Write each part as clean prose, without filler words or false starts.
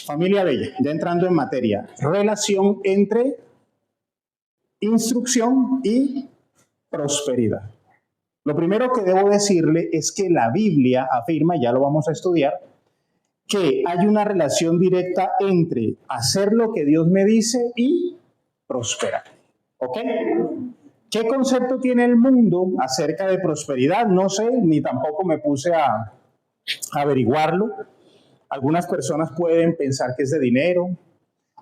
Familia bella, ya entrando en materia, relación entre instrucción y prosperidad. Lo primero que debo decirle es que la Biblia afirma, ya lo vamos a estudiar, que hay una relación directa entre hacer lo que Dios me dice y prosperar. ¿Ok? ¿Qué concepto tiene el mundo acerca de prosperidad? No sé, ni tampoco me puse a averiguarlo. Algunas personas pueden pensar que es de dinero,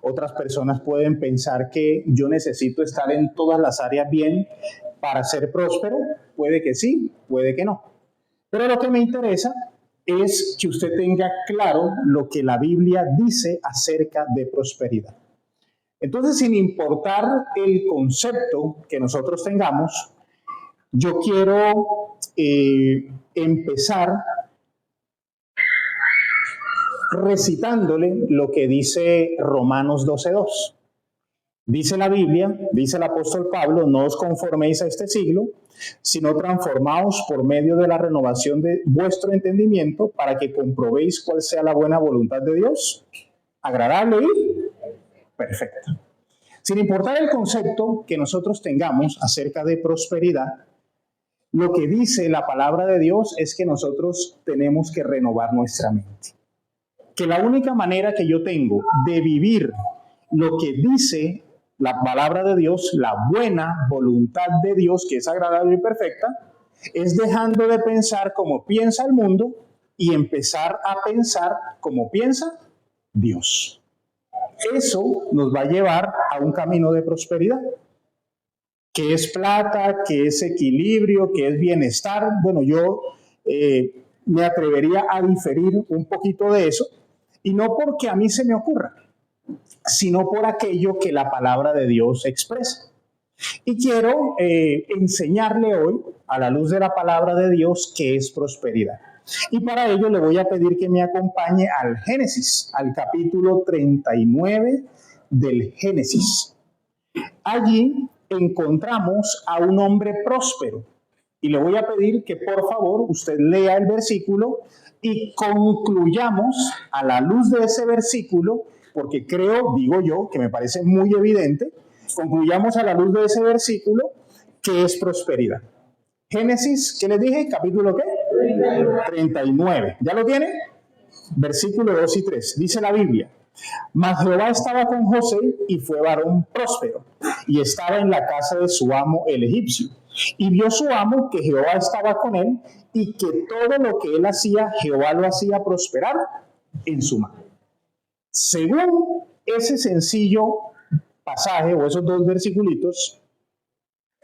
otras personas pueden pensar que yo necesito estar en todas las áreas bien para ser próspero. Puede que sí, puede que no. Pero lo que me interesa es que usted tenga claro lo que la Biblia dice acerca de prosperidad. Entonces, sin importar el concepto que nosotros tengamos, yo quiero empezar recitándole lo que dice Romanos 12:2. Dice la Biblia, dice el apóstol Pablo, no os conforméis a este siglo, sino transformaos por medio de la renovación de vuestro entendimiento para que comprobéis cuál sea la buena voluntad de Dios, agradable y perfecta. Sin importar el concepto que nosotros tengamos acerca de prosperidad, lo que dice la palabra de Dios es que nosotros tenemos que renovar nuestra mente. Que la única manera que yo tengo de vivir lo que dice la palabra de Dios, la buena voluntad de Dios, que es agradable y perfecta, es dejando de pensar como piensa el mundo y empezar a pensar como piensa Dios. Eso nos va a llevar a un camino de prosperidad, que es plata, que es equilibrio, que es bienestar. Bueno, yo me atrevería a diferir un poquito de eso, y no porque a mí se me ocurra, sino por aquello que la palabra de Dios expresa. Y quiero enseñarle hoy, a la luz de la palabra de Dios, qué es prosperidad. Y para ello le voy a pedir que me acompañe al Génesis, al capítulo 39 del Génesis. Allí encontramos a un hombre próspero. Y le voy a pedir que por favor usted lea el versículo y concluyamos a la luz de ese versículo, porque creo, digo yo, que me parece muy evidente, concluyamos a la luz de ese versículo qué es prosperidad. Génesis, ¿qué les dije? ¿Capítulo qué? 39. ¿Ya lo tiene? Versículo 2 y 3. Dice la Biblia: Mas Jehová estaba con José y fue varón próspero, y estaba en la casa de su amo el egipcio. Y vio su amo que Jehová estaba con él, y que todo lo que él hacía, Jehová lo hacía prosperar en su mano. Según ese sencillo pasaje o esos dos versiculitos,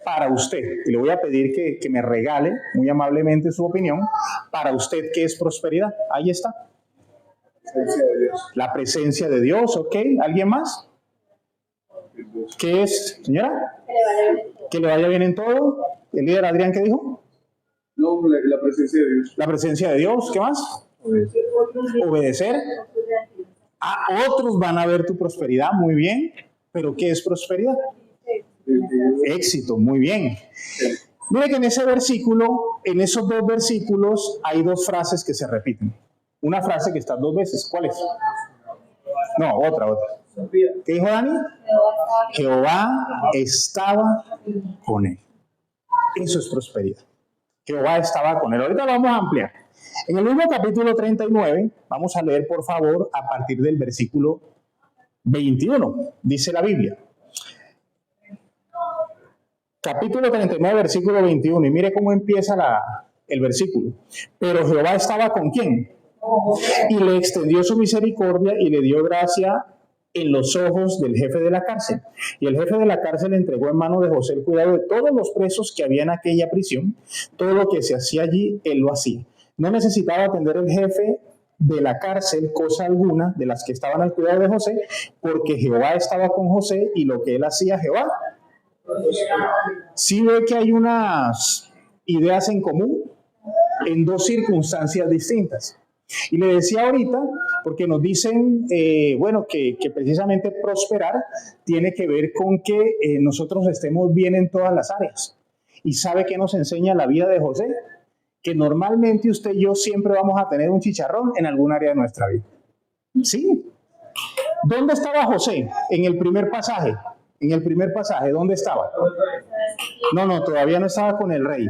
para usted, y le voy a pedir que me regale muy amablemente su opinión, para usted, ¿qué es prosperidad? Ahí está. Presencia de Dios. La presencia de Dios, ¿ok? ¿Alguien más? ¿Qué es, señora? Que le vaya bien en todo. ¿El líder Adrián qué dijo? No, la presencia de Dios. La presencia de Dios, ¿qué más? Obedecer. A otros van a ver tu prosperidad, muy bien. ¿Pero qué es prosperidad? Éxito, muy bien. Mire que en ese versículo, en esos dos versículos, hay dos frases que se repiten. Una frase que está dos veces. ¿Cuál es? No, otra. ¿Qué dijo Dani? Jehová estaba con él. Eso es prosperidad. Jehová estaba con él. Ahorita lo vamos a ampliar. En el mismo capítulo 39, vamos a leer, por favor, a partir del versículo 21. Dice la Biblia. Capítulo 39, versículo 21. Y mire cómo empieza el versículo. Pero Jehová estaba con ¿quién? Y le extendió su misericordia y le dio gracia en los ojos del jefe de la cárcel. Y el jefe de la cárcel entregó en mano de José el cuidado de todos los presos que había en aquella prisión. Todo lo que se hacía allí, él lo hacía. No necesitaba atender el jefe de la cárcel cosa alguna de las que estaban al cuidado de José, porque Jehová estaba con José y lo que él hacía, Jehová. Sí ve que hay unas ideas en común en dos circunstancias distintas. Y le decía ahorita, porque nos dicen, que precisamente prosperar tiene que ver con que nosotros estemos bien en todas las áreas. ¿Y sabe qué nos enseña la vida de José? Que normalmente usted y yo siempre vamos a tener un chicharrón en algún área de nuestra vida. Sí, ¿Dónde estaba José? En el primer pasaje. En el primer pasaje, ¿dónde estaba? No, todavía no estaba con el rey.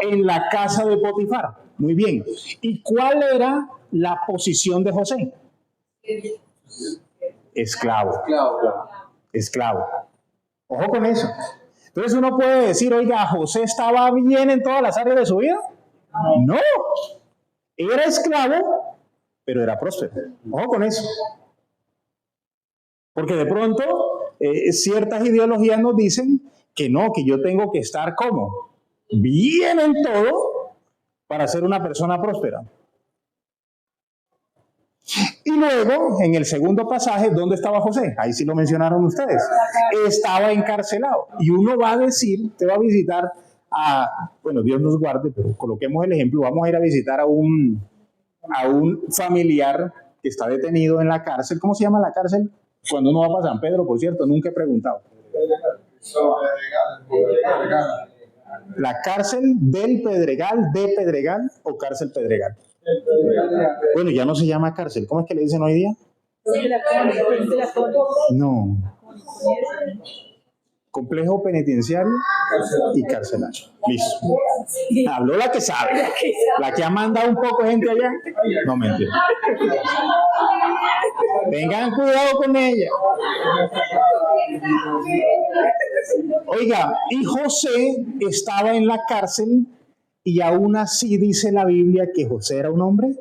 En la casa de Potifar. Muy bien. ¿Y cuál era la posición de José? Esclavo. Esclavo. Ojo con eso. Entonces uno puede decir, oiga, ¿José estaba bien en todas las áreas de su vida? No. Era esclavo, pero era próspero. Ojo con eso. Porque de pronto ciertas ideologías nos dicen que no, que yo tengo que estar como bien en todo para ser una persona próspera. Y luego, en el segundo pasaje, ¿dónde estaba José? Ahí sí lo mencionaron ustedes. Estaba encarcelado. Y uno va a decir, te va a visitar bueno, Dios nos guarde, pero coloquemos el ejemplo, vamos a ir a visitar a un familiar que está detenido en la cárcel. ¿Cómo se llama la cárcel? Cuando uno va para San Pedro, por cierto, nunca he preguntado. La cárcel del Pedregal, de Pedregal o cárcel Pedregal. Bueno, ya no se llama cárcel. ¿Cómo es que le dicen hoy día? No. Complejo penitenciario y carcelario. Listo. Habló la que sabe. La que ha mandado un poco gente allá. No, mentira. Tengan cuidado con ella. Oiga, y José estaba en la cárcel y aún así dice la Biblia que José era un hombre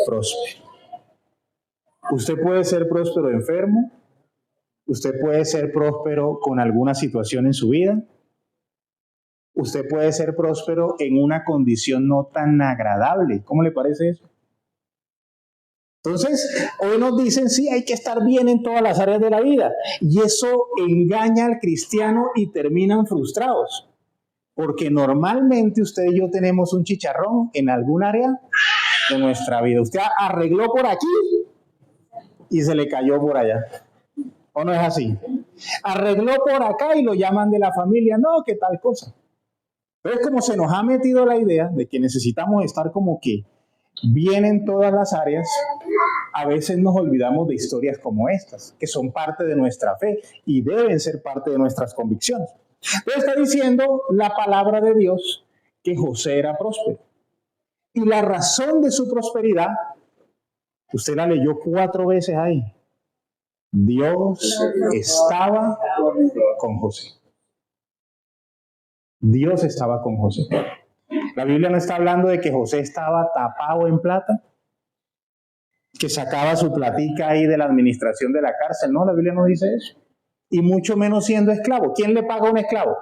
próspero. Usted puede ser próspero enfermo. Usted puede ser próspero con alguna situación en su vida. Usted puede ser próspero en una condición no tan agradable. ¿Cómo le parece eso? Entonces, hoy nos dicen, sí, hay que estar bien en todas las áreas de la vida. Y eso engaña al cristiano y terminan frustrados. Porque normalmente usted y yo tenemos un chicharrón en algún área de nuestra vida. Usted arregló por aquí y se le cayó por allá. ¿O no es así? Arregló por acá y lo llaman de la familia. No, ¿qué tal cosa? Entonces, como se nos ha metido la idea de que necesitamos estar como que bien en todas las áreas, a veces nos olvidamos de historias como estas, que son parte de nuestra fe y deben ser parte de nuestras convicciones. Entonces está diciendo la palabra de Dios que José era próspero. Y la razón de su prosperidad, usted la leyó 4 veces ahí. Dios estaba con José. Dios estaba con José. La Biblia no está hablando de que José estaba tapado en plata, que sacaba su platica ahí de la administración de la cárcel. No, la Biblia no dice eso. Y mucho menos siendo esclavo. ¿Quién le paga a un esclavo?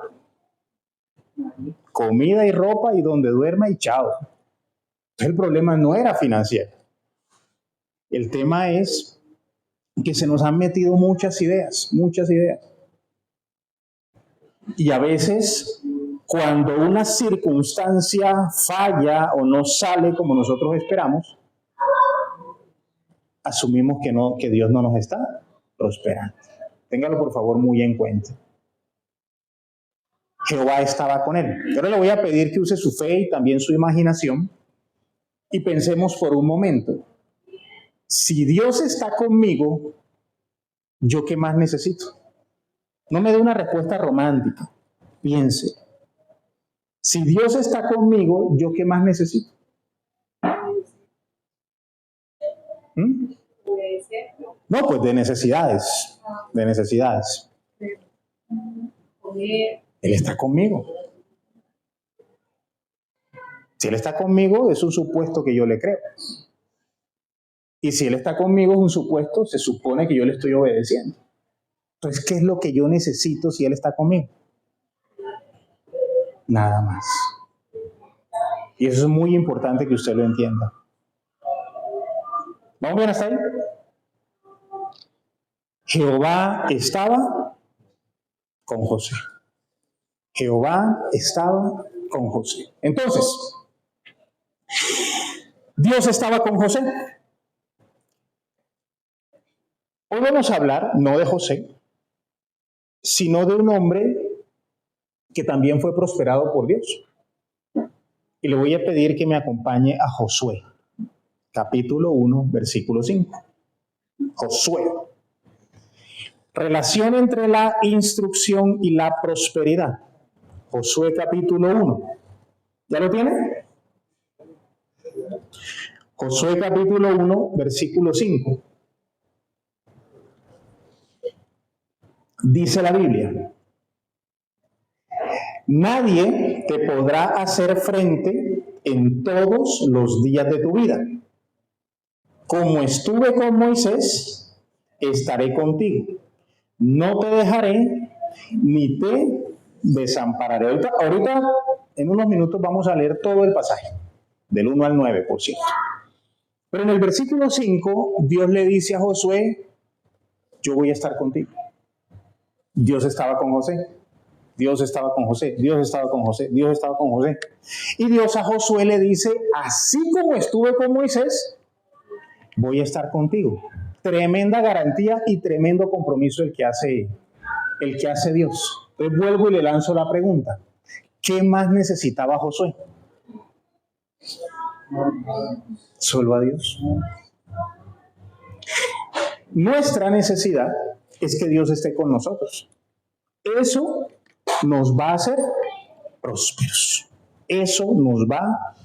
Comida y ropa y donde duerma y chao. Entonces el problema no era financiero. El tema es que se nos han metido muchas ideas. Y a veces, cuando una circunstancia falla o no sale como nosotros esperamos, asumimos que Dios no nos está prosperando. Téngalo por favor muy en cuenta. Jehová estaba con él. Ahora le voy a pedir que use su fe y también su imaginación y pensemos por un momento. Si Dios está conmigo, ¿yo qué más necesito? No me dé una respuesta romántica. Piense. Si Dios está conmigo, ¿yo qué más necesito? No, pues de necesidades. Él está conmigo. Si Él está conmigo, es un supuesto que yo le creo. Y si Él está conmigo, es un supuesto, se supone que yo le estoy obedeciendo. Entonces, ¿qué es lo que yo necesito si Él está conmigo? Nada más. Y eso es muy importante que usted lo entienda. ¿Vamos bien hasta ahí? Jehová estaba con José. Jehová estaba con José. Entonces, Dios estaba con José. Hoy vamos a hablar no de José, sino de un hombre que también fue prosperado por Dios. Y le voy a pedir que me acompañe a Josué, capítulo 1, versículo 5. Josué. Relación entre la instrucción y la prosperidad. Josué capítulo 1. ¿Ya lo tiene? Josué capítulo 1, versículo 5. Dice la Biblia: nadie te podrá hacer frente en todos los días de tu vida. Como estuve con Moisés, estaré contigo. No te dejaré ni te desampararé. Ahorita, en unos minutos vamos a leer todo el pasaje, del 1 al 9, por cierto. Pero en el versículo 5, Dios le dice a Josué: yo voy a estar contigo. Dios estaba con José. Dios estaba con José, Dios estaba con José, Dios estaba con José. Y Dios a Josué le dice: así como estuve con Moisés, voy a estar contigo. Tremenda garantía y tremendo compromiso el que hace Dios. Entonces vuelvo y le lanzo la pregunta: ¿qué más necesitaba Josué? Solo a Dios. Nuestra necesidad es que Dios esté con nosotros. Eso nos va a hacer prósperos. Eso nos va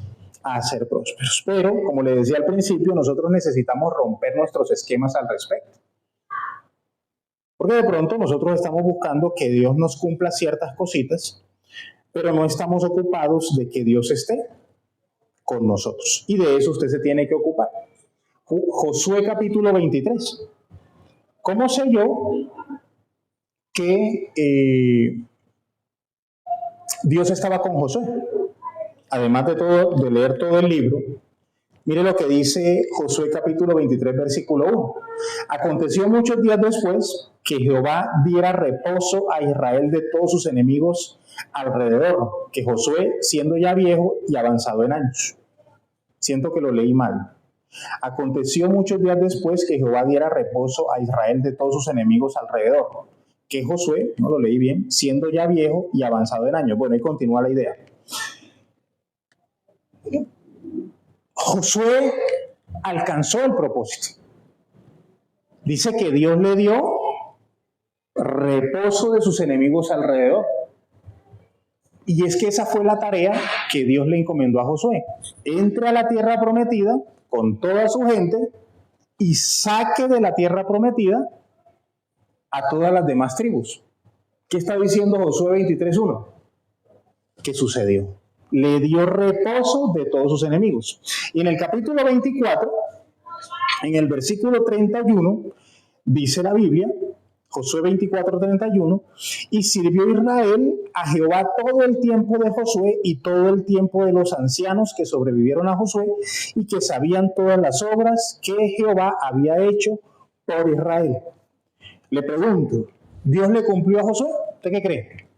a hacer prósperos. Pero, como le decía al principio, nosotros necesitamos romper nuestros esquemas al respecto. Porque de pronto nosotros estamos buscando que Dios nos cumpla ciertas cositas, pero no estamos ocupados de que Dios esté con nosotros. Y de eso usted se tiene que ocupar. Josué capítulo 23. ¿Cómo sé yo que Dios estaba con Josué? Además de leer todo el libro, mire lo que dice Josué capítulo 23, versículo 1. Aconteció muchos días después que Jehová diera reposo a Israel de todos sus enemigos alrededor, que Josué, siendo ya viejo y avanzado en años. Siento que lo leí mal. Aconteció muchos días después que Jehová diera reposo a Israel de todos sus enemigos alrededor, que Josué, no lo leí bien, siendo ya viejo y avanzado en años. Bueno, ahí continúa la idea. Josué alcanzó el propósito. Dice que Dios le dio reposo de sus enemigos alrededor. Y es que esa fue la tarea que Dios le encomendó a Josué. Entre a la tierra prometida con toda su gente y saque de la tierra prometida a todas las demás tribus. ¿Qué está diciendo Josué 23:1? ¿Qué sucedió? Le dio reposo de todos sus enemigos. Y en el capítulo 24, en el versículo 31, dice la Biblia, Josué 24:31, y sirvió Israel a Jehová todo el tiempo de Josué y todo el tiempo de los ancianos que sobrevivieron a Josué y que sabían todas las obras que Jehová había hecho por Israel. Le pregunto, ¿Dios le cumplió a Josué? ¿Usted qué cree?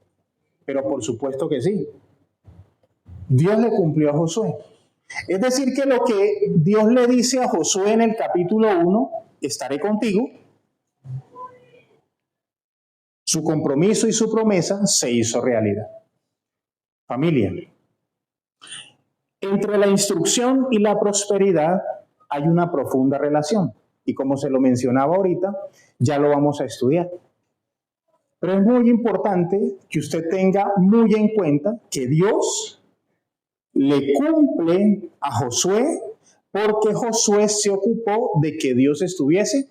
Pero por supuesto que sí. Dios le cumplió a Josué. Es decir, que lo que Dios le dice a Josué en el capítulo 1, estaré contigo, su compromiso y su promesa se hizo realidad. Familia, entre la instrucción y la prosperidad hay una profunda relación. Y como se lo mencionaba ahorita, ya lo vamos a estudiar. Pero es muy importante que usted tenga muy en cuenta que Dios le cumple a Josué porque Josué se ocupó de que Dios estuviese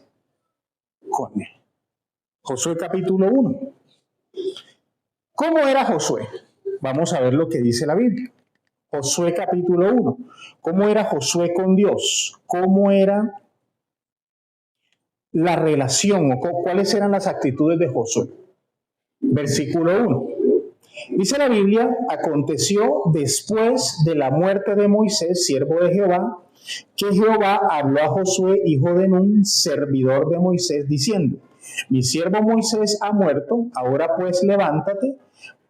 con él. Josué capítulo 1. ¿Cómo era Josué? Vamos a ver lo que dice la Biblia. Josué capítulo 1. ¿Cómo era Josué con Dios? ¿Cómo era la relación o cuáles eran las actitudes de Josué? Versículo 1. Dice la Biblia: aconteció después de la muerte de Moisés, siervo de Jehová, que Jehová habló a Josué, hijo de Nun, servidor de Moisés, diciendo: mi siervo Moisés ha muerto, ahora pues levántate,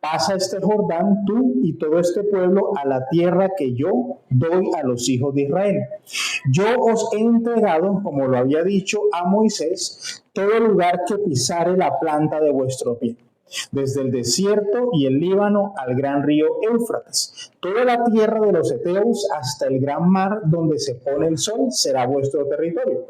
pasa este Jordán tú y todo este pueblo a la tierra que yo doy a los hijos de Israel. Yo os he entregado, como lo había dicho a Moisés, todo lugar que pisare la planta de vuestro pie. desde el desierto y el Líbano al gran río Éufrates. Toda la tierra de los heteos hasta el gran mar donde se pone el sol será vuestro territorio.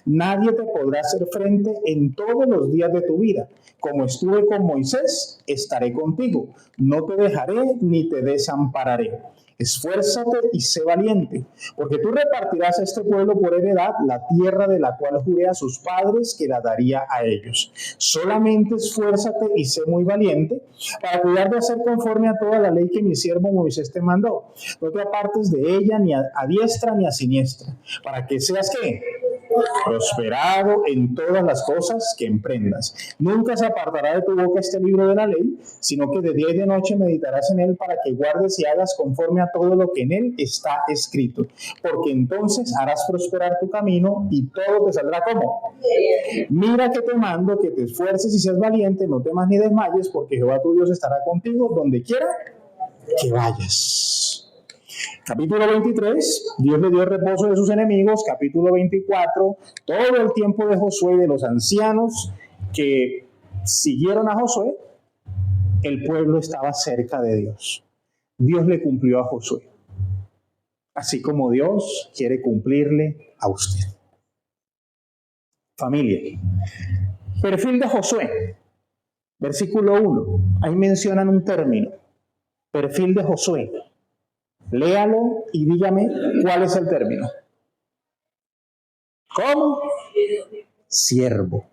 Nadie te podrá hacer frente en todos los días de tu vida. Como estuve con Moisés, estaré contigo. No te dejaré ni te desampararé. Esfuérzate y sé valiente, porque tú repartirás a este pueblo por heredad la tierra de la cual juré a sus padres que la daría a ellos. Solamente esfuérzate y sé muy valiente para cuidar de hacer conforme a toda la ley que mi siervo Moisés te mandó. No te apartes de ella ni a diestra ni a siniestra, para que seas ¿qué? Prosperado en todas las cosas que emprendas. Nunca se apartará de tu boca este libro de la ley, sino que de día y de noche meditarás en él para que guardes y hagas conforme a todo lo que en él está escrito. Porque entonces harás prosperar tu camino y todo te saldrá como. Mira que te mando que te esfuerces y seas valiente, no temas ni desmayes, porque Jehová tu Dios estará contigo donde quiera que vayas. Capítulo 23, Dios le dio reposo de sus enemigos. Capítulo 24, todo el tiempo de Josué y de los ancianos que siguieron a Josué, el pueblo estaba cerca de Dios. Dios le cumplió a Josué, así como Dios quiere cumplirle a usted. Familia, perfil de Josué, versículo 1, ahí mencionan un término, perfil de Josué. Léalo y dígame cuál es el término. ¿Cómo? Siervo.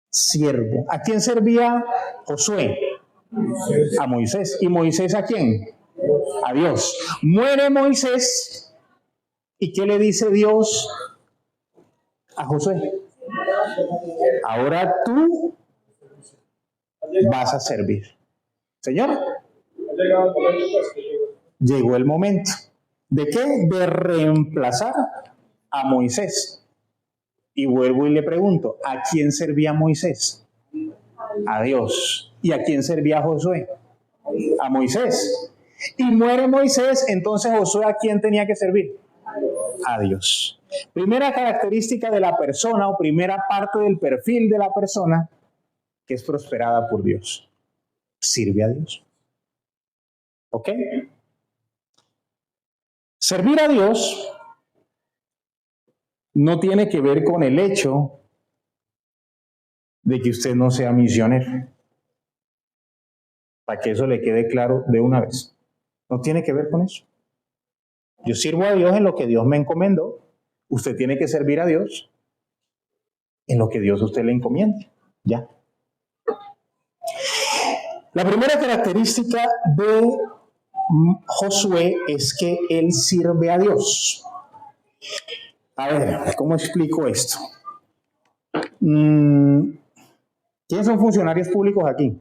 Siervo. ¿A quién servía Josué? A Moisés. ¿Y Moisés a quién? A Dios. Muere Moisés. ¿Y qué le dice Dios a Josué? Ahora tú vas a servir. Señor, llegó el momento. ¿De qué? De reemplazar a Moisés. Y vuelvo y le pregunto, ¿a quién servía Moisés? A Dios. ¿Y a quién servía Josué? A Moisés. Y muere Moisés, entonces Josué ¿a quién tenía que servir? A Dios. Primera característica de la persona o primera parte del perfil de la persona que es prosperada por Dios. Sirve a Dios. ¿Ok? Servir a Dios no tiene que ver con el hecho de que usted no sea misionero. Para que eso le quede claro de una vez. No tiene que ver con eso. Yo sirvo a Dios en lo que Dios me encomendó. Usted tiene que servir a Dios en lo que Dios a usted le encomiende. Ya. La primera característica de Josué es que él sirve a Dios. A ver, ¿cómo explico esto? ¿Quiénes son funcionarios públicos aquí?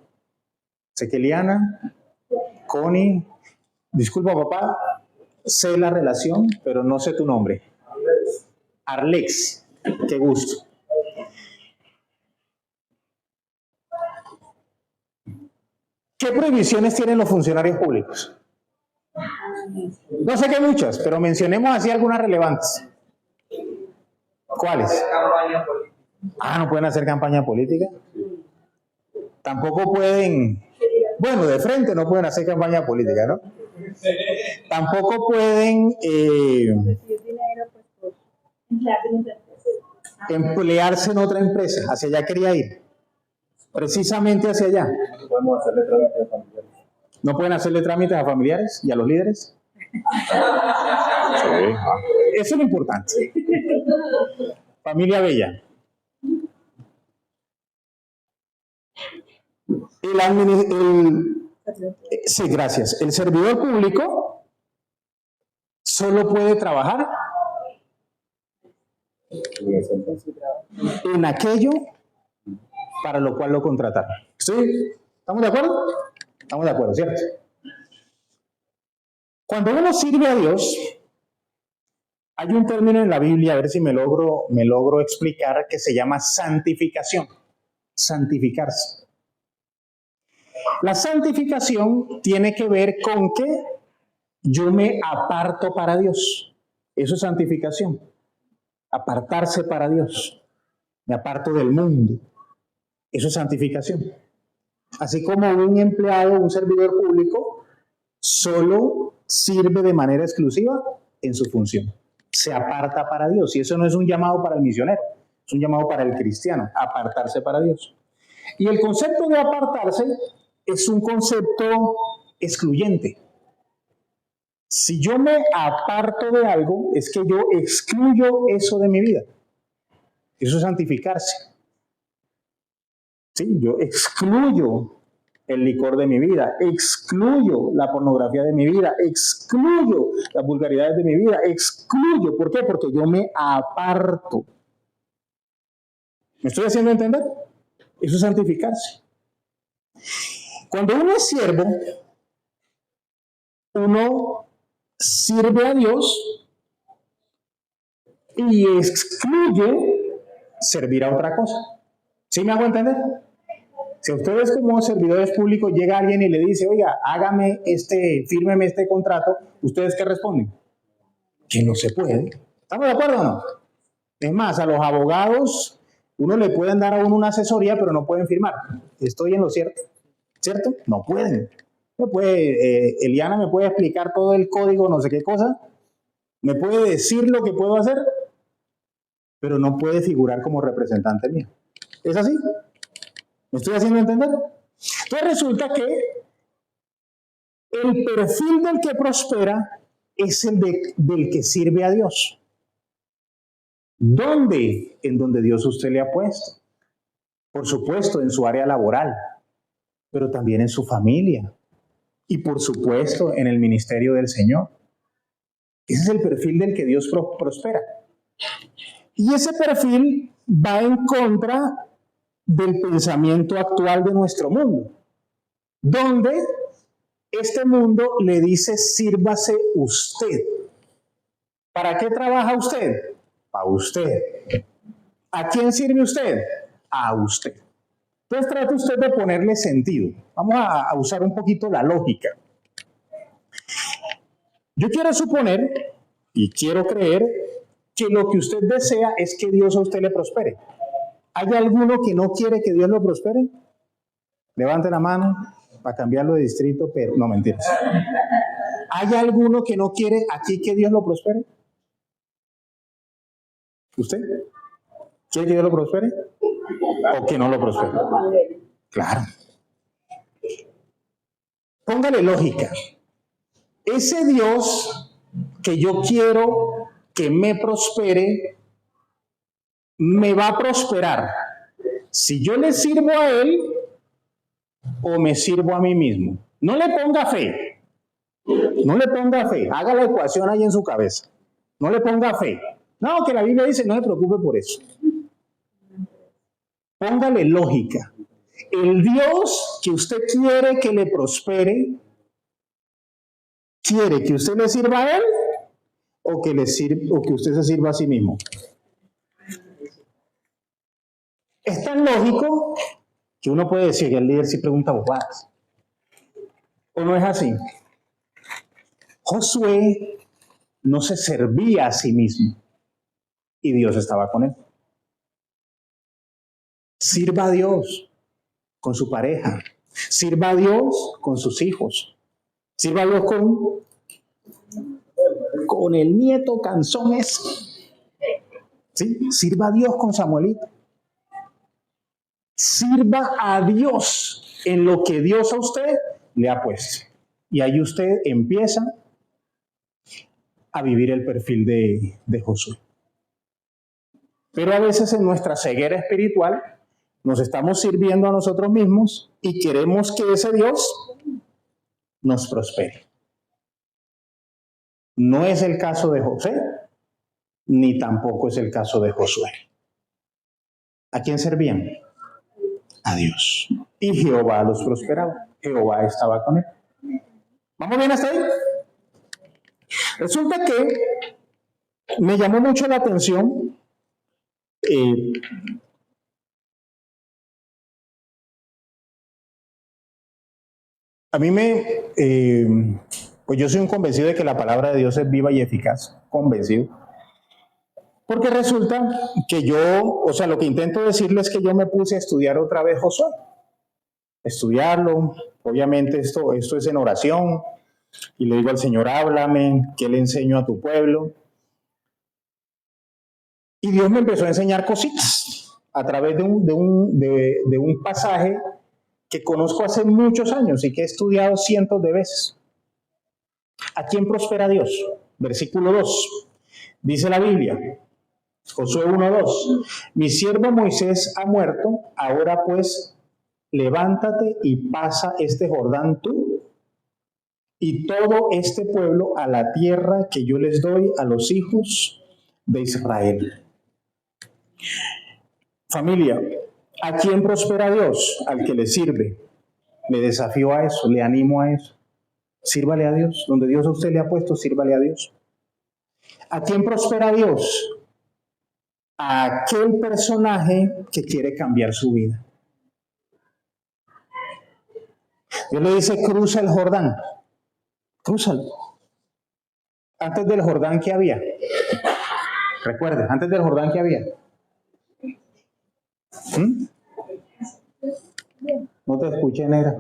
Sequeliana, Connie, disculpa papá, sé la relación, pero no sé tu nombre. Arlex, qué gusto. ¿Qué prohibiciones tienen los funcionarios públicos? No sé qué muchas, pero mencionemos así algunas relevantes. ¿Cuáles? No pueden hacer campaña política. Tampoco pueden, bueno, de frente no pueden hacer campaña política, ¿no? Tampoco pueden emplearse en otra empresa. Hacia allá quería ir. Precisamente hacia allá. ¿No pueden hacerle trámites a familiares y a los líderes? Sí. Eso es lo importante. Familia bella. Sí, gracias. El servidor público solo puede trabajar en aquello para lo cual lo contrataron. ¿Estamos de acuerdo? Estamos de acuerdo, ¿cierto? Cuando uno sirve a Dios, hay un término en la Biblia, a ver si me logro explicar, que se llama santificación. Santificarse. La santificación tiene que ver con que yo me aparto para Dios. Eso es santificación. Apartarse para Dios. Me aparto del mundo. Eso es santificación. Así como un empleado, un servidor público, solo sirve de manera exclusiva en su función. Se aparta para Dios. Y eso no es un llamado para el misionero, es un llamado para el cristiano, apartarse para Dios. Y el concepto de apartarse es un concepto excluyente. Si yo me aparto de algo, es que yo excluyo eso de mi vida. Eso es santificarse. Sí, yo excluyo el licor de mi vida, excluyo la pornografía de mi vida, excluyo las vulgaridades de mi vida, excluyo. ¿Por qué? Porque yo me aparto. ¿Me estoy haciendo entender? Eso es santificarse. Cuando uno es siervo, uno sirve a Dios y excluye servir a otra cosa. ¿Sí me hago entender? Si a ustedes como servidores públicos llega alguien y le dice, oiga, fírmeme este contrato, ¿ustedes qué responden? Que no se puede. ¿Estamos de acuerdo o no? Es más, a los abogados, uno le pueden dar a uno una asesoría, pero no pueden firmar. ¿Estoy en lo cierto? ¿Cierto? No pueden. Eliana me puede explicar todo el código, no sé qué cosa, me puede decir lo que puedo hacer, pero no puede figurar como representante mío. ¿Es así? ¿Me estoy haciendo entender? Entonces resulta que el perfil del que prospera es el del que sirve a Dios. ¿Dónde? En donde Dios usted le ha puesto. Por supuesto, en su área laboral, pero también en su familia. Y por supuesto, en el ministerio del Señor. Ese es el perfil del que Dios prospera. Y ese perfil va en contra del pensamiento actual de nuestro mundo, donde este mundo le dice, sírvase usted. ¿Para qué trabaja usted? Para usted. ¿A quién sirve usted? A usted. Entonces trate usted de ponerle sentido. Vamos a usar un poquito la lógica. Yo quiero suponer y quiero creer que lo que usted desea es que Dios a usted le prospere. ¿Hay alguno que no quiere que Dios lo prospere? Levante la mano para cambiarlo de distrito, pero no, mentiras. ¿Hay alguno que no quiere aquí que Dios lo prospere? ¿Usted? ¿Quiere que Dios lo prospere? ¿O que no lo prospere? Claro. Póngale lógica. Ese Dios que yo quiero que me prospere, me va a prosperar si yo le sirvo a Él o me sirvo a mí mismo. No le ponga fe. No le ponga fe. Haga la ecuación ahí en su cabeza. No le ponga fe. No, que la Biblia dice, no se preocupe por eso. Póngale lógica. El Dios que usted quiere que le prospere, ¿quiere que usted le sirva a Él o que usted se sirva a sí mismo? Es tan lógico que uno puede decir que el líder sí pregunta bobadas. ¿O no es así? Josué no se servía a sí mismo y Dios estaba con él. Sirva a Dios con su pareja. Sirva a Dios con sus hijos. Sirva a Dios con el nieto Canzones. ¿Sí? Sirva a Dios con Samuelito. Sirva a Dios en lo que Dios a usted le ha puesto. Y ahí usted empieza a vivir el perfil de Josué. Pero a veces en nuestra ceguera espiritual nos estamos sirviendo a nosotros mismos y queremos que ese Dios nos prospere. No es el caso de José, ni tampoco es el caso de Josué. ¿A quién servían? A Dios. Y Jehová los prosperaba. Jehová estaba con él. ¿Vamos bien hasta ahí? Resulta que me llamó mucho la atención a mí pues yo soy un convencido de que la palabra de Dios es viva y eficaz, convencido. Porque resulta que lo que intento decirles es que yo me puse a estudiar otra vez Josué. estudiarlo. Obviamente esto es en oración. Y le digo al Señor, háblame, ¿qué le enseño a tu pueblo? Y Dios me empezó a enseñar cositas a través de un pasaje que conozco hace muchos años y que he estudiado cientos de veces. ¿A quién prospera Dios? Versículo 2. Dice la Biblia, Josué 1:2. Mi siervo Moisés ha muerto, ahora pues levántate y pasa este Jordán tú y todo este pueblo a la tierra que yo les doy a los hijos de Israel. Familia, ¿a quién prospera Dios? Al que le sirve. Le desafío a eso, le animo a eso. Sírvale a Dios. Donde Dios a usted le ha puesto, sírvale a Dios. ¿A quién prospera Dios? A aquel personaje que quiere cambiar su vida. Dios le dice, cruza el Jordán. Crúzalo. Antes del Jordán, ¿qué había? Recuerde, antes del Jordán, ¿qué había? No te escuché, negra.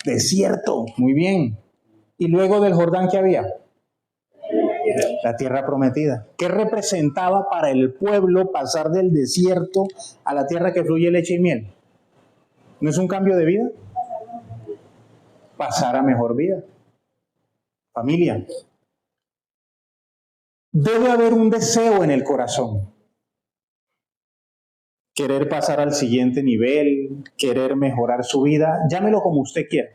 Desierto. Muy bien. ¿Y luego del Jordán, qué había? La tierra prometida. ¿Qué representaba para el pueblo pasar del desierto a la tierra que fluye leche y miel? ¿No es un cambio de vida? Pasar a mejor vida. Familia, debe haber un deseo en el corazón. Querer pasar al siguiente nivel, querer mejorar su vida, llámelo como usted quiera.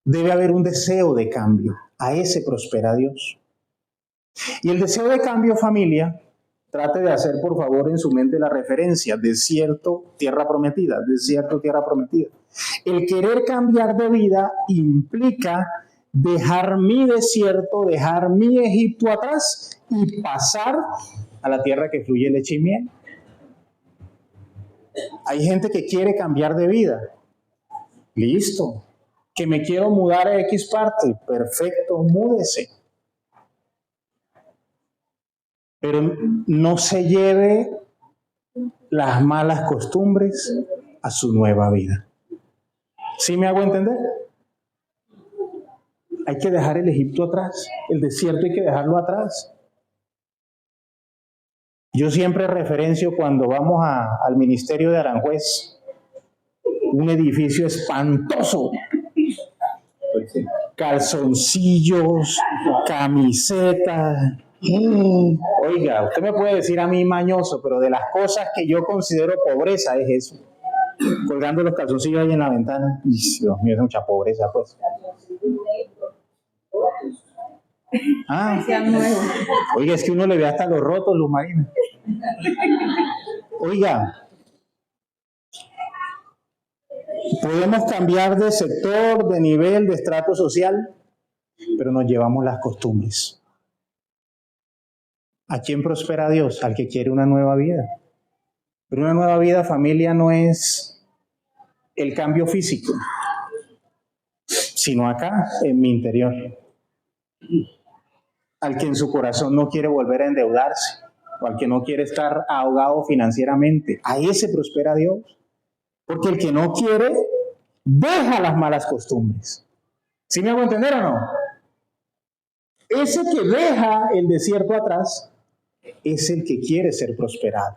Debe haber un deseo de cambio. A ese prospera Dios. Y el deseo de cambio, familia, trate de hacer por favor en su mente la referencia, desierto, tierra prometida, desierto, tierra prometida. El querer cambiar de vida implica dejar mi desierto, dejar mi Egipto atrás y pasar a la tierra que fluye leche y miel. Hay gente que quiere cambiar de vida. Listo. Que me quiero mudar a X parte. Perfecto, múdese. Pero no se lleve las malas costumbres a su nueva vida. ¿Sí me hago entender? Hay que dejar el Egipto atrás, el desierto hay que dejarlo atrás. Yo siempre referencio cuando vamos al ministerio de Aranjuez, un edificio espantoso, calzoncillos, camisetas. Oiga, usted me puede decir a mí mañoso, pero de las cosas que yo considero pobreza es eso. Colgando los calzoncillos ahí en la ventana. Dios mío, es mucha pobreza, pues. Oiga, es que uno le ve hasta los rotos, Luz Marina. Oiga, podemos cambiar de sector, de nivel, de estrato social, pero nos llevamos las costumbres. ¿A quién prospera Dios? Al que quiere una nueva vida. Pero una nueva vida, familia, no es el cambio físico, sino acá, en mi interior. Al que en su corazón no quiere volver a endeudarse, o al que no quiere estar ahogado financieramente. A ese prospera Dios. Porque el que no quiere, deja las malas costumbres. ¿Sí me hago entender o no? Ese que deja el desierto atrás es el que quiere ser prosperado.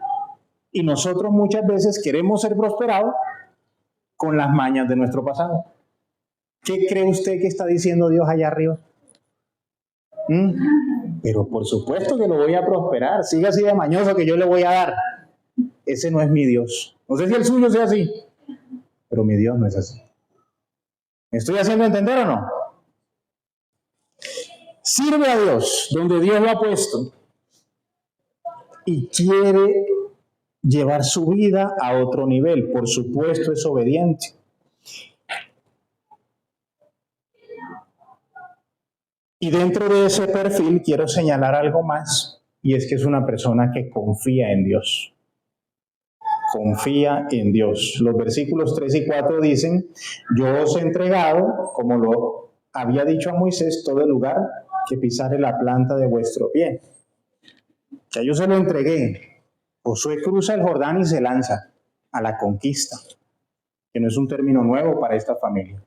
Y nosotros muchas veces queremos ser prosperados con las mañas de nuestro pasado. ¿Qué cree usted que está diciendo Dios allá arriba? Pero por supuesto que lo voy a prosperar. Siga así de mañoso que yo le voy a dar. Ese no es mi Dios. No sé si el suyo sea así, pero mi Dios no es así. ¿Me estoy haciendo entender o no? Sirve a Dios donde Dios lo ha puesto y quiere llevar su vida a otro nivel. Por supuesto es obediente. Y dentro de ese perfil quiero señalar algo más, y es que es una persona que confía en Dios. Confía en Dios. Los versículos 3 y 4 dicen, yo os he entregado, como lo había dicho a Moisés, todo el lugar que pisare la planta de vuestro pie. Ya yo se lo entregué. Josué cruza el Jordán y se lanza a la conquista. que no es un término nuevo para esta familia.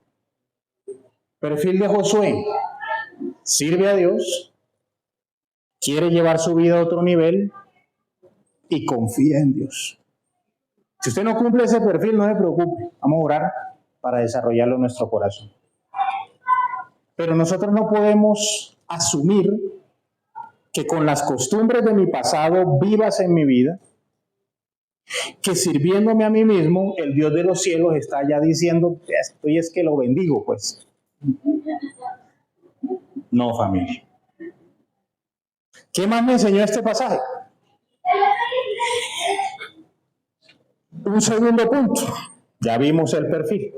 Perfil de Josué: sirve a Dios, quiere llevar su vida a otro nivel y confía en Dios. Si usted no cumple ese perfil, no se preocupe, vamos a orar para desarrollarlo en nuestro corazón. Pero nosotros no podemos asumir que con las costumbres de mi pasado vivas en mi vida, que sirviéndome a mí mismo, el Dios de los cielos está ya diciendo, esto y es que lo bendigo, pues. No, familia. ¿Qué más me enseñó este pasaje? Un segundo punto, ya vimos el perfil.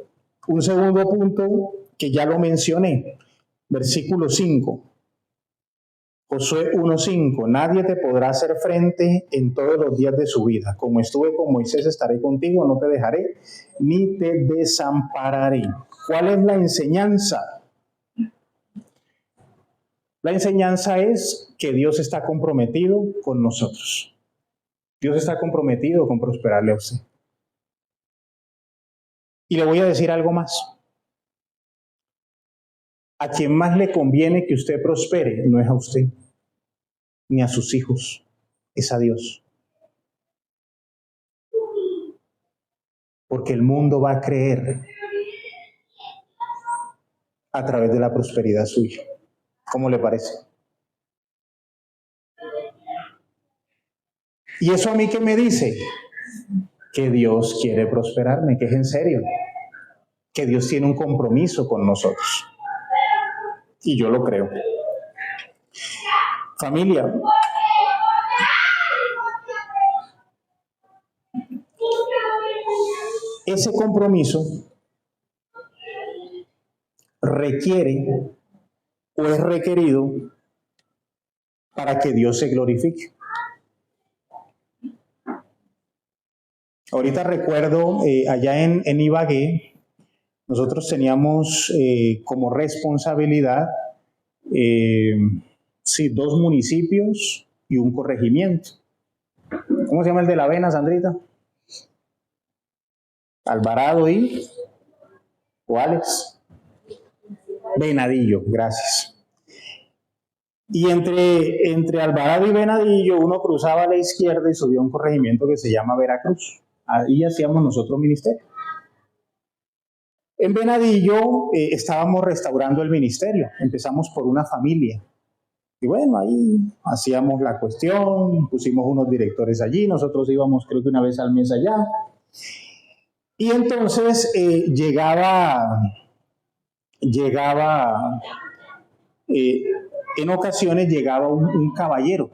Un segundo punto que ya lo mencioné, versículo 5. Josué 1:5, nadie te podrá hacer frente en todos los días de su vida. Como estuve con Moisés, estaré contigo, no te dejaré, ni te desampararé. ¿Cuál es la enseñanza? La enseñanza es que Dios está comprometido con nosotros. Dios está comprometido con prosperarle a usted. Y le voy a decir algo más. A quien más le conviene que usted prospere no es a usted, ni a sus hijos, es a Dios. Porque el mundo va a creer a través de la prosperidad suya. ¿Cómo le parece? ¿Y eso a mí qué me dice? Que Dios quiere prosperarme, que es en serio. Que Dios tiene un compromiso con nosotros. Y yo lo creo. Familia, ese compromiso requiere o es requerido para que Dios se glorifique. Ahorita recuerdo allá en Ibagué, nosotros teníamos como responsabilidad 2 municipios y un corregimiento. ¿Cómo se llama el de La Avena, Sandrita? Alvarado o Alex. Venadillo, gracias. Y entre Alvarado y Venadillo uno cruzaba a la izquierda y subía a un corregimiento que se llama Veracruz. Ahí hacíamos nosotros ministerio. En Venadillo estábamos restaurando el ministerio. Empezamos por una familia. Y bueno, ahí hacíamos la cuestión, pusimos unos directores allí, nosotros íbamos creo que una vez al mes allá. Y entonces en ocasiones llegaba un caballero,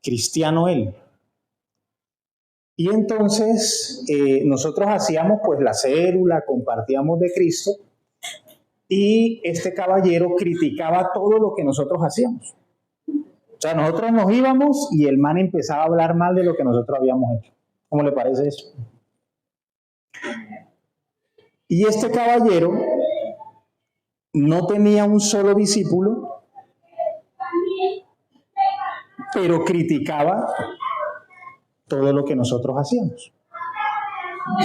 cristiano él. Y entonces nosotros hacíamos pues la célula, compartíamos de Cristo, y este caballero criticaba todo lo que nosotros hacíamos. O sea, nosotros nos íbamos y el man empezaba a hablar mal de lo que nosotros habíamos hecho. ¿Cómo le parece eso? Y este caballero no tenía un solo discípulo, pero criticaba todo lo que nosotros hacíamos.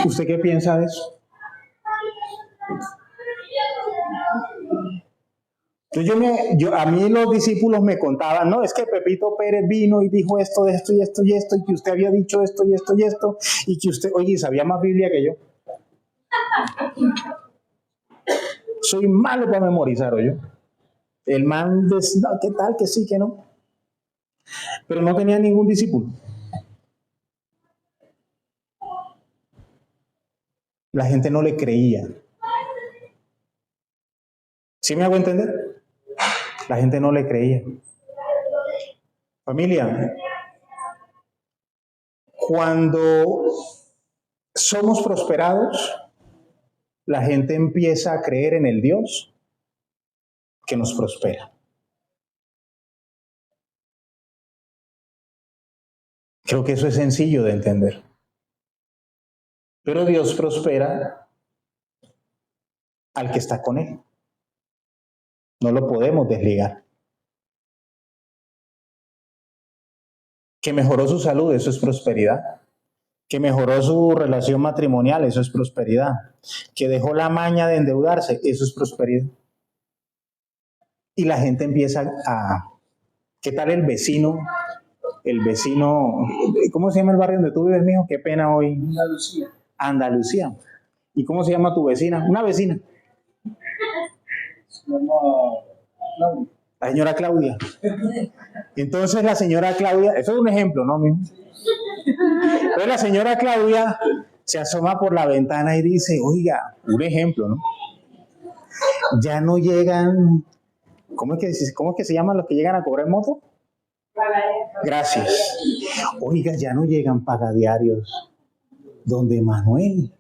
¿Usted qué piensa de eso? Entonces a mí los discípulos me contaban, no, es que Pepito Pérez vino y dijo esto, de esto y esto y esto, y que usted había dicho esto y esto y esto, y que usted, oye, sabía más Biblia que yo. Soy malo para memorizar, oye. El man decía, no, ¿qué tal? Que sí, que no. Pero no tenía ningún discípulo. La gente no le creía. ¿Sí me hago entender? La gente no le creía. Familia, cuando somos prosperados, la gente empieza a creer en el Dios que nos prospera. Creo que eso es sencillo de entender. Pero Dios prospera al que está con Él. No lo podemos desligar. Que mejoró su salud, eso es prosperidad. que mejoró su relación matrimonial, eso es prosperidad, que dejó la maña de endeudarse, eso es prosperidad. Y la gente empieza a... ¿Qué tal el vecino? El vecino, ¿cómo se llama el barrio donde tú vives, mijo? Qué pena hoy. Andalucía. Andalucía. ¿Y cómo se llama tu vecina? Una vecina. Se llama Claudia. La señora Claudia. Entonces la señora Claudia, eso es un ejemplo, ¿no, mijo? Entonces la señora Claudia se asoma por la ventana y dice, oiga, un ejemplo, ¿no? Ya no llegan, ¿cómo es que se llaman los que llegan a cobrar moto? Gracias. Oiga, ya no llegan pagadiarios donde Manuel.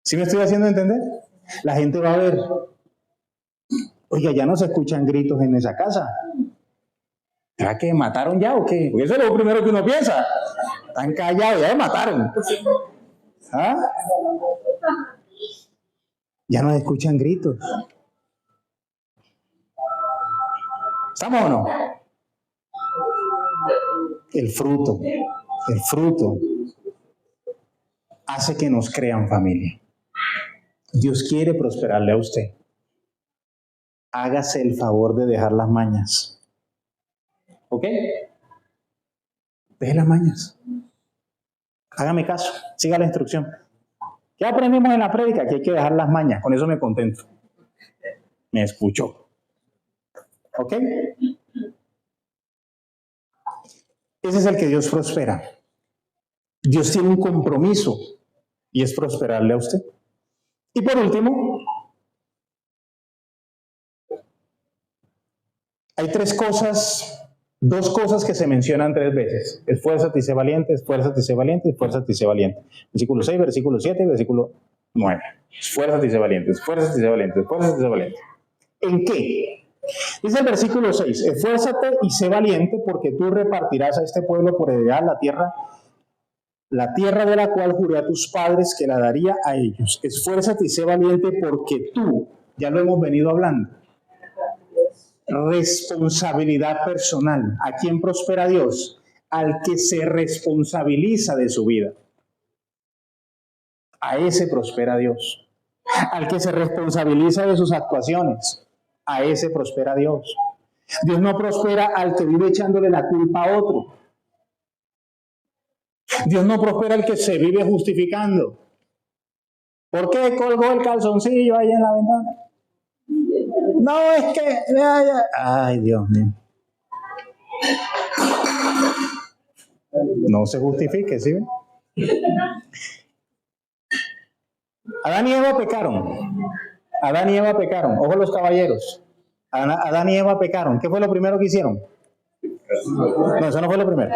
¿Sí me estoy haciendo entender? La gente va a ver, oiga, ya no se escuchan gritos en esa casa. ¿Será que mataron ya o qué? Porque eso es lo primero que uno piensa. Están callados, ya me mataron. ¿Ah? Ya no se escuchan gritos. ¿Estamos o no? El fruto hace que nos crean familia. Dios quiere prosperarle a usted. Hágase el favor de dejar las mañas. ¿Ok? Deje las mañas. Hágame caso, siga la instrucción. ¿Qué aprendimos en la prédica? Que hay que dejar las mañas. Con eso me contento. Me escuchó. ¿Ok? Ese es el que Dios prospera. Dios tiene un compromiso y es prosperarle a usted. Y por último, hay dos cosas que se mencionan 3 veces. Esfuérzate y sé valiente, esfuérzate y sé valiente, esfuérzate y sé valiente. Versículo 6, versículo 7 y versículo 9. Esfuérzate y sé valiente, esfuérzate y sé valiente, esfuérzate y sé valiente. ¿En qué? Dice el versículo 6, esfuérzate y sé valiente porque tú repartirás a este pueblo por heredad la tierra de la cual juré a tus padres que la daría a ellos. Esfuérzate y sé valiente porque tú, ya lo hemos venido hablando, responsabilidad personal. ¿A quién prospera Dios? Al que se responsabiliza de su vida. A ese prospera Dios. Al que se responsabiliza de sus actuaciones. A ese prospera Dios. Dios no prospera al que vive echándole la culpa a otro. Dios no prospera al que se vive justificando. ¿Por qué colgó el calzoncillo ahí en la ventana? No, es que... Ay, Dios mío. No se justifique, ¿sí ven? Adán y Eva pecaron. Adán y Eva pecaron. Ojo los caballeros. Adán y Eva pecaron. ¿Qué fue lo primero que hicieron? No, eso no fue lo primero.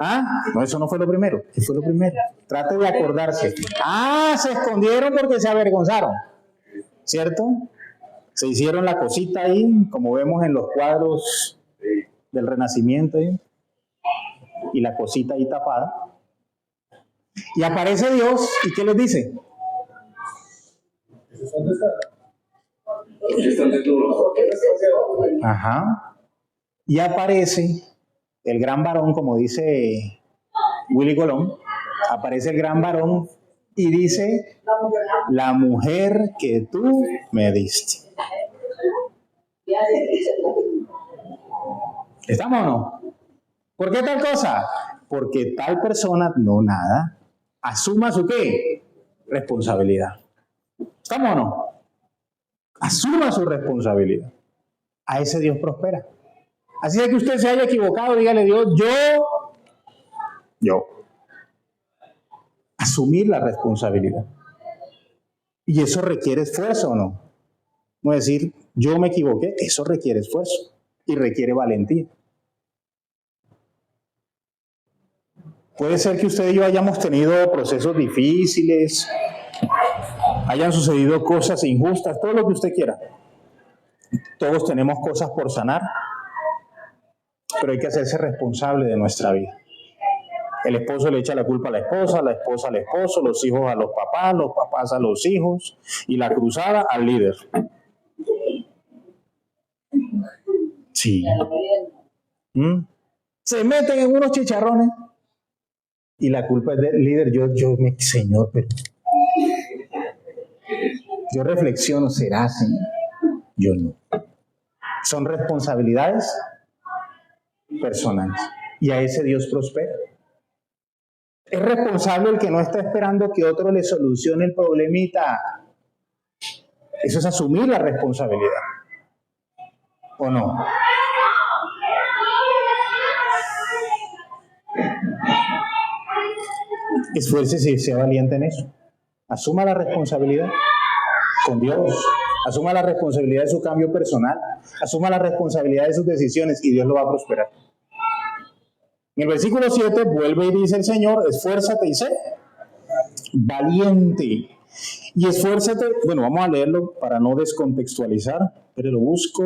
¿Ah? No, eso no fue lo primero. ¿Qué fue lo primero? Trate de acordarse. Ah, se escondieron porque se avergonzaron. ¿Cierto? Se hicieron la cosita ahí, como vemos en los cuadros del Renacimiento, ¿eh? Y la cosita ahí tapada. Y aparece Dios, ¿y qué les dice? Ajá. Y aparece el gran varón, como dice Willy Colón, aparece el gran varón y dice, la mujer que tú me diste. ¿Estamos o no? ¿Por qué tal cosa? Porque tal persona, no nada, asuma su ¿qué? Responsabilidad. ¿Estamos o no? Asuma su responsabilidad. A ese Dios prospera. Así es que usted se haya equivocado, dígale Dios, yo. Asumir la responsabilidad. Y eso requiere esfuerzo, ¿o no? No decir, yo me equivoqué, eso requiere esfuerzo y requiere valentía. Puede ser que usted y yo hayamos tenido procesos difíciles, hayan sucedido cosas injustas, todo lo que usted quiera. Todos tenemos cosas por sanar, pero hay que hacerse responsable de nuestra vida. El esposo le echa la culpa a la esposa al esposo, los hijos a los papás a los hijos, y la cruzada al líder. Sí. Se meten en unos chicharrones y la culpa es del líder. Señor, pero yo reflexiono, ¿será, Señor? Yo no. Son responsabilidades personales y a ese Dios prospera. Es responsable el que no está esperando que otro le solucione el problemita. Eso es asumir la responsabilidad. ¿O no? Esfuércese y sea valiente en eso. Asuma la responsabilidad con Dios. Asuma la responsabilidad de su cambio personal. Asuma la responsabilidad de sus decisiones y Dios lo va a prosperar. En el versículo 7 vuelve y dice el Señor, esfuérzate y sé valiente. Y esfuérzate, bueno, vamos a leerlo para no descontextualizar, pero lo busco.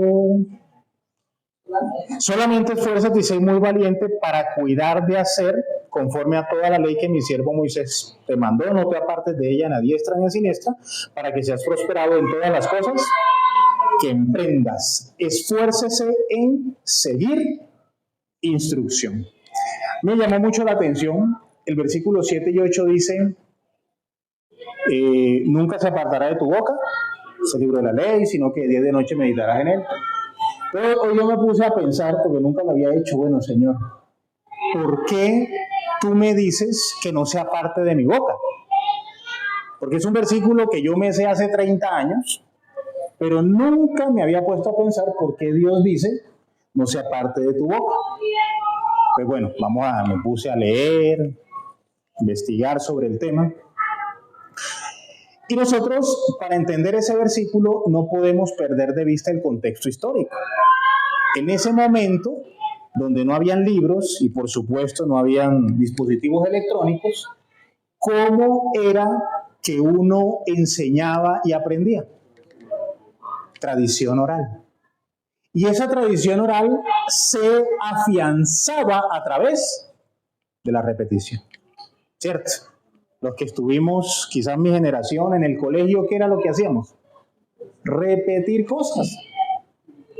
Solamente esfuérzate y sé muy valiente para cuidar de hacer conforme a toda la ley que mi siervo Moisés te mandó. No te apartes de ella ni a diestra ni a siniestra, para que seas prosperado en todas las cosas que emprendas. Esfuércese en seguir instrucción. Me llamó mucho la atención, el versículo 7 y 8 dice, nunca se apartará de tu boca ese libro de la ley, sino que día y de noche meditarás en él. Pero hoy yo me puse a pensar, porque nunca lo había hecho, bueno, Señor, ¿por qué tú me dices que no sea parte de mi boca? Porque es un versículo que yo me sé hace 30 años, pero nunca me había puesto a pensar por qué Dios dice no sea parte de tu boca. Pues bueno, me puse a leer, investigar sobre el tema. Y nosotros, para entender ese versículo, no podemos perder de vista el contexto histórico. En ese momento, donde no habían libros y por supuesto no habían dispositivos electrónicos, ¿cómo era que uno enseñaba y aprendía? Tradición oral. Y esa tradición oral se afianzaba a través de la repetición. ¿Cierto? Los que estuvimos, quizás mi generación, en el colegio, ¿qué era lo que hacíamos? Repetir cosas.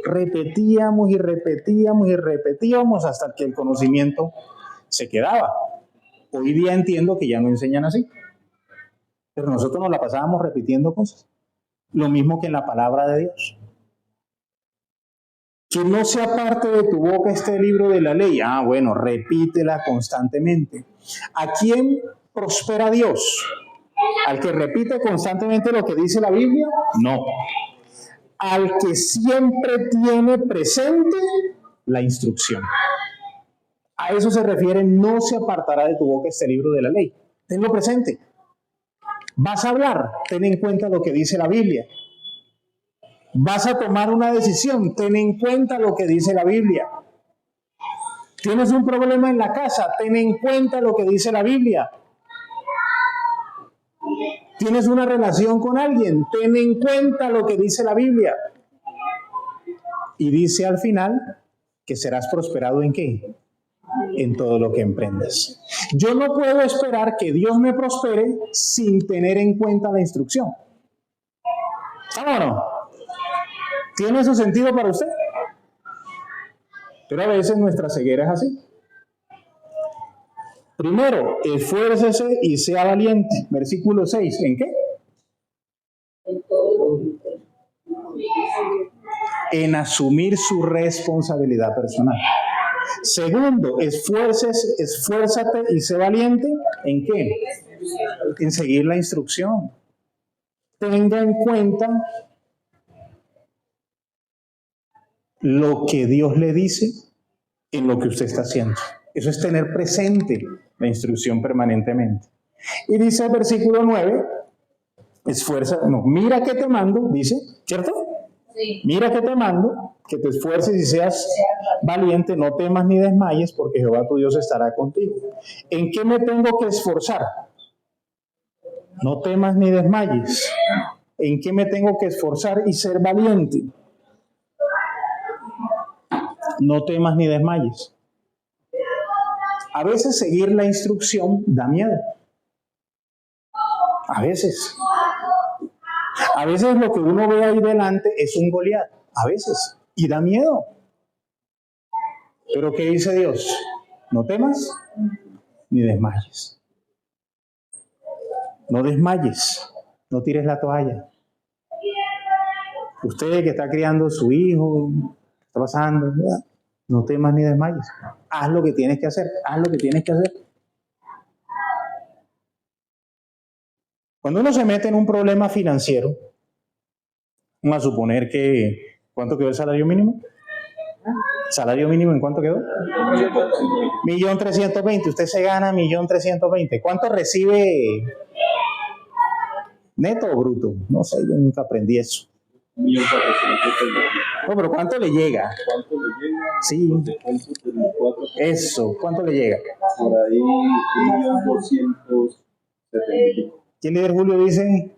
Repetíamos y repetíamos y repetíamos hasta que el conocimiento se quedaba. Hoy día entiendo que ya no enseñan así. Pero nosotros nos la pasábamos repitiendo cosas. Lo mismo que en la palabra de Dios. Que no sea parte de tu boca este libro de la ley. Bueno, repítela constantemente. ¿A quién prospera Dios? ¿Al que repite constantemente lo que dice la Biblia? No. Al que siempre tiene presente la instrucción. A eso se refiere, no se apartará de tu boca este libro de la ley. Tenlo presente. Vas a hablar, ten en cuenta lo que dice la Biblia. Vas a tomar una decisión, ten en cuenta lo que dice la Biblia. Tienes un problema en la casa, ten en cuenta lo que dice la Biblia. Tienes una relación con alguien, ten en cuenta lo que dice la Biblia. Y dice al final que serás prosperado ¿en qué? En todo lo que emprendas. Yo no puedo esperar que Dios me prospere sin tener en cuenta la instrucción. ¿Está o no? ¿Tiene su sentido para usted? Pero a veces nuestra ceguera es así. Primero, esfuércese y sea valiente. Versículo 6. ¿En qué? En asumir su responsabilidad personal. Segundo, esfuérzate y sé valiente. ¿En qué? En seguir la instrucción. Tenga en cuenta lo que Dios le dice en lo que usted está haciendo. Eso es tener presente la instrucción permanentemente. Y dice el versículo 9, mira que te mando, dice, ¿cierto? Sí. Mira que te mando, que te esfuerces y seas valiente, no temas ni desmayes, porque Jehová tu Dios estará contigo. ¿En qué me tengo que esforzar? No temas ni desmayes. ¿En qué me tengo que esforzar y ser valiente? No temas ni desmayes. A veces seguir la instrucción da miedo. A veces. A veces lo que uno ve ahí delante es un Goliat. A veces. Y da miedo. Pero ¿qué dice Dios? No temas ni desmayes. No desmayes, no tires la toalla. Usted que está criando a su hijo, está pasando, no temas ni desmayes. Haz lo que tienes que hacer, haz lo que tienes que hacer. Cuando uno se mete en un problema financiero, vamos a suponer que, ¿cuánto quedó el salario mínimo? ¿Salario mínimo en cuánto quedó? 1.320.000. Usted se gana 1.320.000. ¿Cuánto recibe neto o bruto? No sé, yo nunca aprendí eso. 1.400.000. No, pero ¿cuánto le llega? ¿Cuánto le llega? Sí, eso, ¿cuánto le llega? Por ahí 1.270.000. ¿Quién líder Julio dice?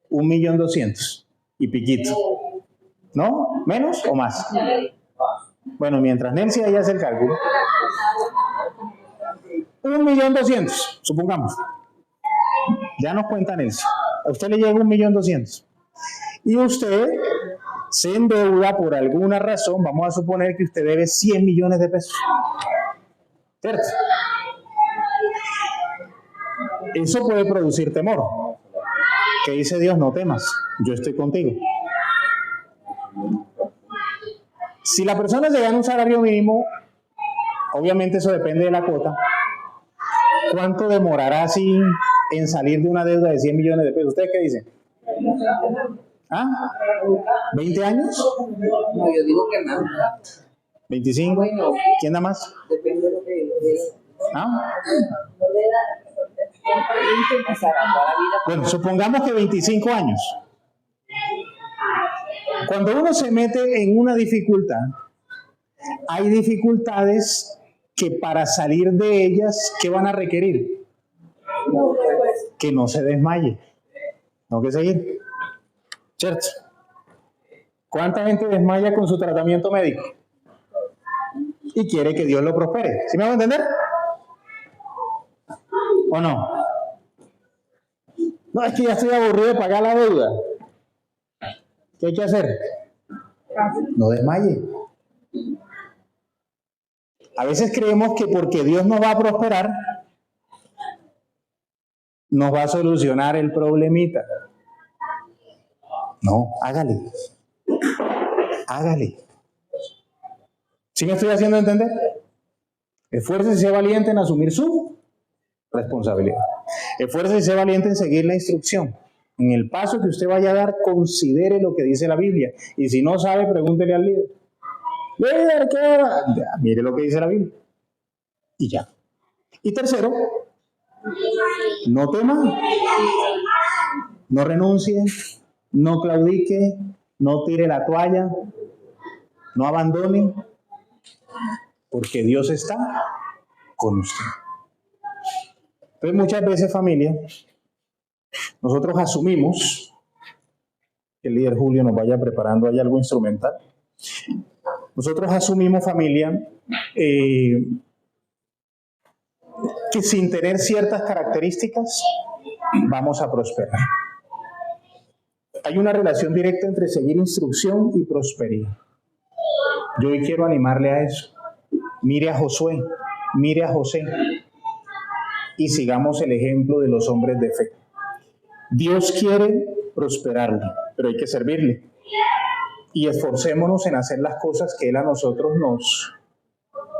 1.200.000 y piquito. ¿No? ¿Menos o más? Bueno, mientras Nelcy ahí hace el cálculo. 1.200.000, supongamos. Ya nos cuenta Nelcy. A usted le llega 1.200.000. Y usted se endeuda por alguna razón. Vamos a suponer que usted debe 100 millones de pesos. ¿Cierto? Eso puede producir temor. ¿Qué dice Dios? No temas, yo estoy contigo. Si la persona se gana un salario mínimo, obviamente eso depende de la cuota. ¿Cuánto demorará así en salir de una deuda de 100 millones de pesos? ¿Ustedes qué dicen? ¿Ah? ¿20 años? No, yo digo que más. ¿25? ¿Quién da más? Depende de lo que ¿Ah? pasará toda la vida. Bueno, supongamos que 25 años. Cuando uno se mete en una dificultad, hay dificultades que para salir de ellas, ¿qué van a requerir? Que no se desmaye. Tengo que seguir. ¿Cierto? ¿Cuánta gente desmaya con su tratamiento médico? Y quiere que Dios lo prospere. ¿Sí me van a entender? ¿O no? No, es que ya estoy aburrido de pagar la deuda. ¿Qué hay que hacer? No desmaye. A veces creemos que porque Dios nos va a prosperar, nos va a solucionar el problemita. No, hágale. Hágale. ¿Sí me estoy haciendo entender? Esfuércese y sea valiente en asumir su responsabilidad. Esfuércese y sea valiente en seguir la instrucción. En el paso que usted vaya a dar, considere lo que dice la Biblia. Y si no sabe, pregúntele al líder. Líder, ¿qué hora? Mire lo que dice la Biblia. Y ya. Y tercero, no tema, no renuncie, no claudique, no tire la toalla, no abandone, porque Dios está con usted. Entonces, muchas veces, familia, nosotros asumimos que el líder Julio nos vaya preparando ahí algo instrumental. Nosotros asumimos, familia, que sin tener ciertas características vamos a prosperar. Hay una relación directa entre seguir instrucción y prosperidad. Yo hoy quiero animarle a eso. Mire a Josué, mire a José y sigamos el ejemplo de los hombres de fe. Dios quiere prosperarle, pero hay que servirle. Y esforcémonos en hacer las cosas que Él a nosotros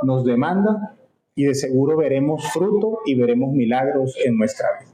nos demanda, y de seguro veremos fruto y veremos milagros en nuestra vida.